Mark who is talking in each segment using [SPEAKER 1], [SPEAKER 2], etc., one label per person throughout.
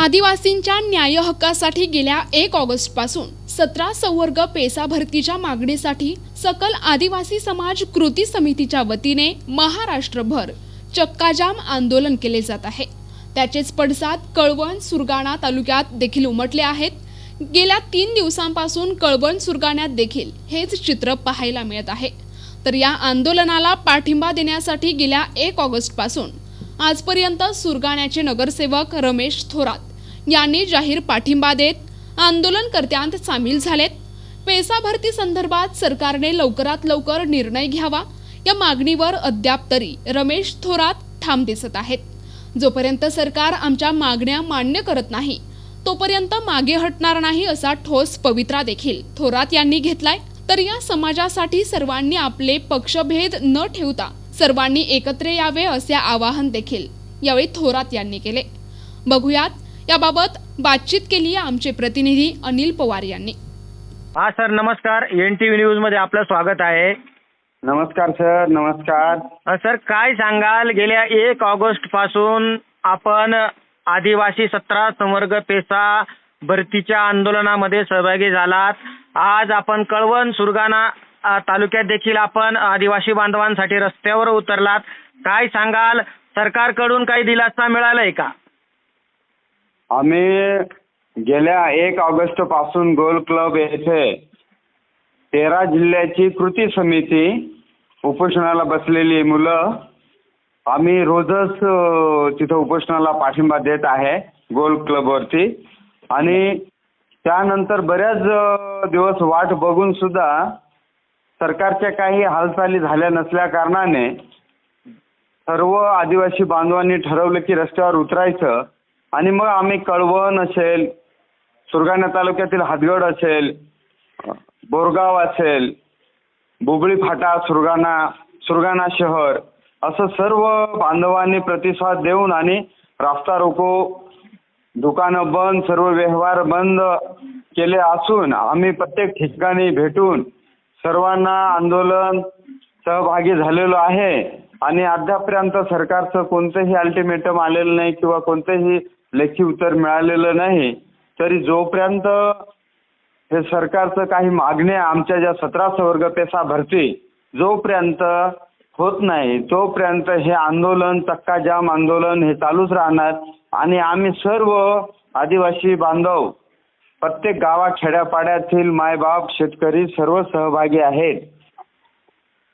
[SPEAKER 1] आदिवासींच्या न्याय हक्कासाठी गेल्या 1 ऑगस्टपासून 17 संवर्ग पेसा भरतीच्या मागणीसाठी सकल आदिवासी समाज कृती समितीच्या वतीने महाराष्ट्रभर चक्काजाम आंदोलन केले जात आहे। त्याचेच पडसाद कळवण सुरगाणा तालुक्यात देखील उमटले आहेत। गेल्या 3 दिवसांपासून कळवण सुरगाण्यात देखील हेच चित्र पाहायला मिळत आहे। तर या आंदोलनाला पाठिंबा देण्यासाठी गेल्या 1 ऑगस्टपासून आजपर्यंत सुरगाण्याचे नगरसेवक रमेश थोरात यांनी जाहीर पाठिंबा देत आंदोलनकर्त्यांत सामील झालेत। पेसा भरती संदर्भात सरकारने लवकरात लवकर निर्णय घ्यावा या मागणीवर अद्याप तरी रमेश थोरात ठाम दिसत आहेत। जोपर्यंत सरकार आमच्या मागण्या मान्य करत नाही तोपर्यंत मागे हटणार नाही असा ठोस पवित्रा देखील थोरात यांनी घेतलाय। तर या समाजासाठी सर्वांनी आपले पक्षभेद न ठेवता सर्वांनी एकत्र यावे असे आवाहन देखील यावेळी थोरात यांनी केले। बघूयात याबाबत बातचीत केली आहे आमचे प्रतिनिधी अनिल पवार यांनी।
[SPEAKER 2] हा सर, नमस्कार। NTV न्यूज मध्ये आपलं स्वागत आहे।
[SPEAKER 3] नमस्कार सर, नमस्कार।
[SPEAKER 2] सर, काय सांगाल, गेल्या 1 ऑगस्ट पासून आपण आदिवासी 17 संवर्ग पेसा भरतीच्या आंदोलनामध्ये सहभागी झालात। आज आपण कळवण सुरगाणा तालुक्यात देखील आपण आदिवासी बांधवांसाठी रस्त्यावर उतरलात। काय सांगाल, सरकारकडून काही दिलासा मिळालाय का?
[SPEAKER 3] आम्ही गेल्या 1 ऑगस्ट पासून गोल क्लब येथे 13 जिल्ह्याची कृती समिती उपोषणाला बसलेली मुलं आम्ही रोजच तिथं उपोषणाला पाठिंबा देत आहे गोल क्लबवरती। आणि त्यानंतर बऱ्याच दिवस वाट बघून सुद्धा सरकारच्या काही हालचाली झाल्या नसल्या कारणाने सर्व आदिवासी बांधवांनी ठरवलं की रस्त्यावर उतरायचं। आणि मग आम्ही कळवण असेल, सुरगाणा तालुक्यातील हातगड असेल, बोरगाव असेल, बुबळी फाटा, सुरगाणा शहर असं सर्व बांधवांनी प्रतिसाद देऊन आणि रास्ता रोको, दुकानं बंद, सर्व व्यवहार बंद केले असून आम्ही प्रत्येक ठिकाणी भेटून सर्वांना आंदोलन सहभागी झालेलो आहे। आणि अद्यापर्यंत सरकारचं कोणतंही अल्टिमेटम आलेलं नाही किंवा कोणतेही लेखी उत्तर मिळालेलं नाही। तरी जोपर्यंत हे सरकारचं काही मागण्या आमच्या ज्या 17 संवर्ग पेसा भरती जोपर्यंत होत नाही तोपर्यंत हे आंदोलन, चक्काजाम आंदोलन हे चालूच राहणार। आणि आम्ही सर्व आदिवासी बांधव प्रत्येक गावात खेड्यापाड्यातील मायबाप शेतकरी सर्व सहभागी आहेत।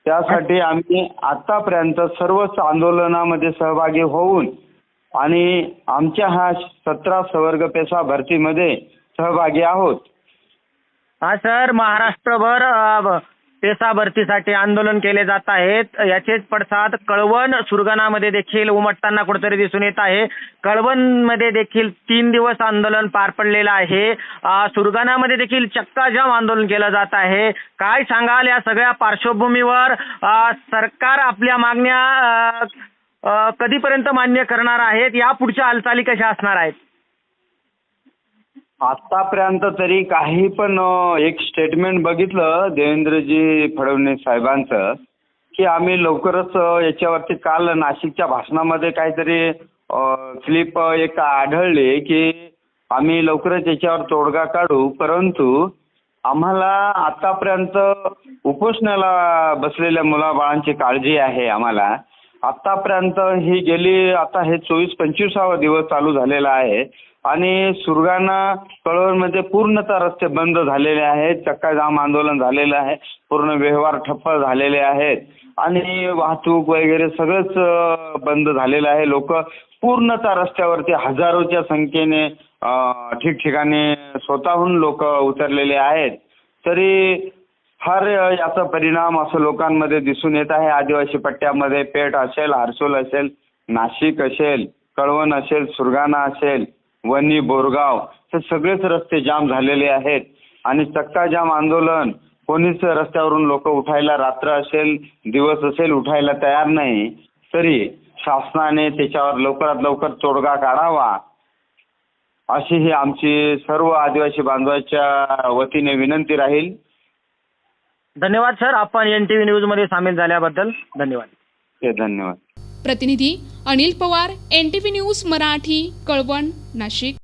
[SPEAKER 3] त्यासाठी आम्ही आतापर्यंत सर्वच आंदोलनामध्ये सहभागी होऊन आणि आमच्या हा 17 संवर्ग पेसा भरतीमध्ये सहभागी आहोत।
[SPEAKER 2] हा सर, महाराष्ट्रभर पेसा भरतीसाठी आंदोलन केले जात आहेत। याचेच पडसाद कळवण सुरगाणामध्ये देखील उमटताना कुठेतरी दिसून येत आहे। कळवणमध्ये देखील 3 दिवस आंदोलन पार पडलेलं आहे। सुरगाणामध्ये देखील चक्काजाम आंदोलन केलं जात आहे। काय सांगाल, या सगळ्या पार्श्वभूमीवर सरकार आपल्या मागण्या कधीपर्यंत मान्य करणार आहेत? या पुढच्या हालचाली कशा असणार आहेत?
[SPEAKER 3] आतापर्यंत तरी काही पण एक स्टेटमेंट बघितलं देवेंद्रजी फडणवीस साहेबांचं की आम्ही लवकरच याच्यावरती, काल नाशिकच्या भाषणामध्ये काहीतरी क्लिप एक आढळली की आम्ही लवकरच याच्यावर तोडगा काढू। परंतु आम्हाला आतापर्यंत उपोषणाला बसलेल्या मुलाबाळांची काळजी आहे। आम्हाला आतापर्यंत ही गेली, आता हे 24-25 दिवस चालू झालेला आहे आणि सुरगाणा कळवणमध्ये पूर्णतः रस्ते बंद झालेले आहेत, चक्काजाम आंदोलन झालेलं आहे, पूर्ण व्यवहार ठप्प झालेले आहेत आणि वाहतूक वगैरे सगळंच बंद झालेलं आहे। लोक पूर्णतः रस्त्यावरती हजारोच्या संख्येने ठिकठिकाणी स्वतःहून लोक उतरलेले आहेत। तरी फार याचा परिणाम असं लोकांमध्ये दिसून येत आहे। आदिवासी पट्ट्यामध्ये पेठ असेल, हर्सोल असेल, नाशिक असेल, कळवण असेल, सुरगाणा असेल, वणी, बोरगाव हे सगळेच रस्ते जाम झालेले आहेत। आणि चक्काजाम आंदोलन, कोणीच रस्त्यावरून लोक उठायला, रात्र असेल दिवस असेल, उठायला तयार नाही। तरी शासनाने त्याच्यावर लवकरात लवकर तोडगा काढावा अशी ही आमची सर्व आदिवासी बांधवांच्या वतीने विनंती राहील।
[SPEAKER 2] धन्यवाद सर, आपण NTV न्यूज मध्ये सामील झाल्याबद्दल धन्यवाद।
[SPEAKER 3] धन्यवाद।
[SPEAKER 1] प्रतिनिधी अनिल पवार, NTV न्यूज मराठी, कळवण, नाशिक।